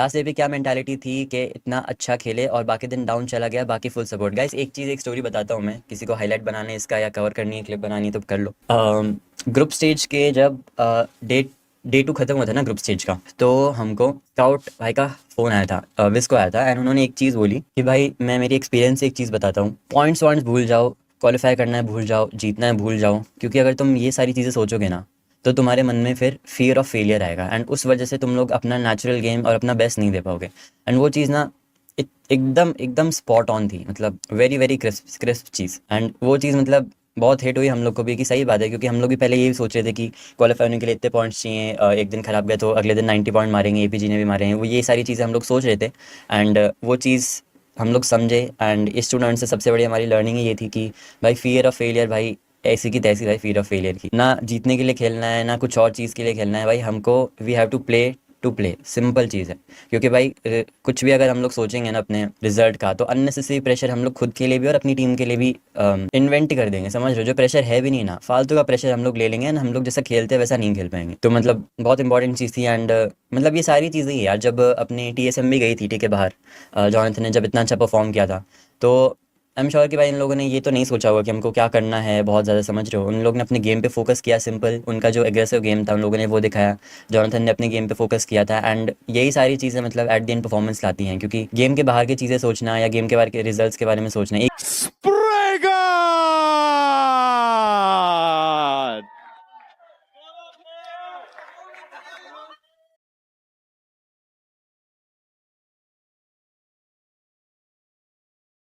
Last day पे क्या mentality थी कि इतना अच्छा खेले और बाकी दिन डाउन चला गया, बाकी फुल सपोर्ट। गाइस एक स्टोरी बताता हूँ मैं, किसी को हाईलाइट बनाने इसका या कवर करनी है, क्लिप बनानी है तो कर लो। ग्रुप स्टेज के जब डे 2 खत्म हुआ था ना ग्रुप स्टेज का, तो हमको स्काउट भाई का फ़ोन आया था, विस को आया था, एंड उन्होंने एक चीज़ बोली कि भाई मैं मेरी एक्सपीरियंस से एक चीज़ बताता हूँ, पॉइंट्स वॉइंट्स भूल जाओ, क्वालिफाई करना है भूल जाओ, जीतना है भूल जाओ, क्योंकि अगर तुम ये सारी चीज़ें सोचोगे ना तो तुम्हारे मन में फिर फियर ऑफ फेलियर आएगा, एंड उस वजह से तुम लोग अपना नेचुरल गेम और अपना बेस्ट नहीं दे पाओगे। एंड वो चीज़ ना एकदम एकदम स्पॉट ऑन थी, मतलब very very crisp crisp cheese. And वो चीज़ मतलब बहुत हिट हुई हम लोग को भी कि सही बात है, क्योंकि हम लोग भी पहले यही सोच रहे थे कि क्वालिफाई होने के लिए इतने पॉइंट्स चाहिए, एक दिन खराब गया तो अगले दिन 90 पॉइंट मारेंगे, एपीजी ने भी मारे हैं, वो ये सारी चीज़ें हम लोग सोच रहे थे। एंड वो चीज़ हम लोग समझे, एंड इस स्टूडेंट से सबसे बड़ी हमारी लर्निंग ये थी कि भाई फियर ऑफ फेलियर भाई ऐसी की तैसी, भाई फियर ऑफ फेलियर की ना, जीतने के लिए खेलना है ना कुछ और चीज़ के लिए खेलना है भाई, हमको we have to play, simple चीज़ है। क्योंकि भाई कुछ भी अगर हम लोग सोचेंगे ना अपने रिजल्ट का, तो अननेसेसरी प्रेशर हम लोग खुद के लिए भी और अपनी टीम के लिए भी इन्वेंट कर देंगे, समझ रहे हो, जो प्रेशर है भी नहीं ना, फालतू का प्रेशर हम लोग ले लेंगे, ना हम लोग जैसा खेलते हैं वैसा नहीं खेल पाएंगे। तो मतलब बहुत इंपॉर्टेंट चीज़ थी। एंड मतलब ये सारी चीज़ें ही यार, जब अपनी टीएसएम भी गई थी ठीक है बाहर, जॉनथन ने जब इतना अच्छा परफॉर्म किया था, तो आई एम श्योर कि भाई इन लोगों ने ये तो नहीं सोचा होगा कि हमको क्या करना है बहुत ज़्यादा, समझ रहे हो, उन लोग ने अपने गेम पे फोकस किया, सिंपल उनका जो एग्रेसिव गेम था उन लोगों ने वो दिखाया, जॉनथन ने अपने गेम पे फोकस किया था। एंड यही सारी चीज़ें मतलब एट द एंड परफॉर्मेंस लाती हैं, क्योंकि गेम के बाहर की चीज़ें सोचना या गेम के बाहर के रिजल्ट्स के बारे में सोचना एक Sprayguard!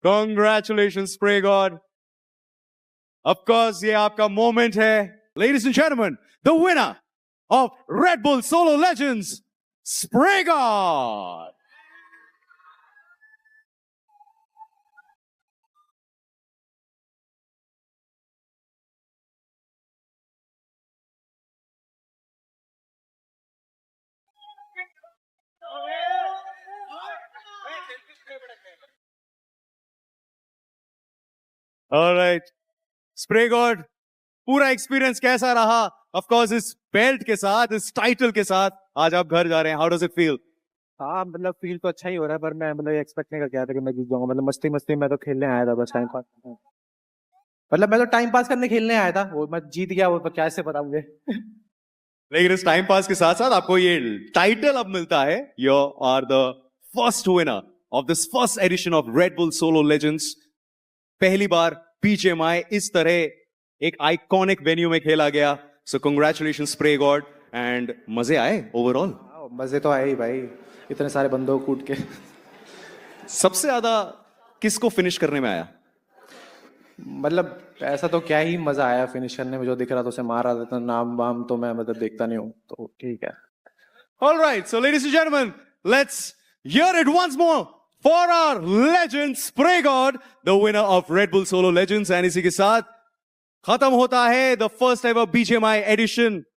Congratulations, Spraygod. Of course, ये आपका moment है. Ladies and gentlemen, the winner of Red Bull Solo Legends, Spraygod. All right, Spraygod, पूरा एक्सपीरियंस कैसा रहा? ऑफ कोर्स इस बेल्ट के साथ, इस टाइटल के साथ आज आप घर जा रहे हैं, हाउ डज इट फील? हाँ मतलब फील तो अच्छा ही हो रहा है, पर मैं मतलब एक्सपेक्ट नहीं कर गया था कि मैं जीत जाऊंगा। मतलब मस्ती मस्ती में तो खेलने आया था, बस टाइम पास। मतलब मैं तो टाइम पास करने खेलने आया था, वो मैं जीत गया वो तो कैसे पता मुझे। लेकिन इस टाइम पास के साथ साथ आपको ये टाइटल अब मिलता है, you are the first winner of this first edition of Red Bull Solo Legends. पहली बार बीजेएमआई इस तरह एक आइकॉनिक वेन्यू में खेला गया, so congratulation spray God. And मजे आए ओवरऑल? मजे तो आए ही भाई, इतने सारे बंदों को कूट के। सबसे ज्यादा किसको फिनिश करने में आया? मतलब ऐसा तो क्या ही मजा आया फिनिश करने में, जो दिख रहा था उसे मार रहा था। तो नाम वाम तो मैं मतलब देखता नहीं हूँ, तो ठीक है। All right, so ladies and gentlemen, let's hear it once more for our legend Spray God, the winner of Red Bull Solo Legends. And इसी के साथ खत्म होता है the first ever BGMI edition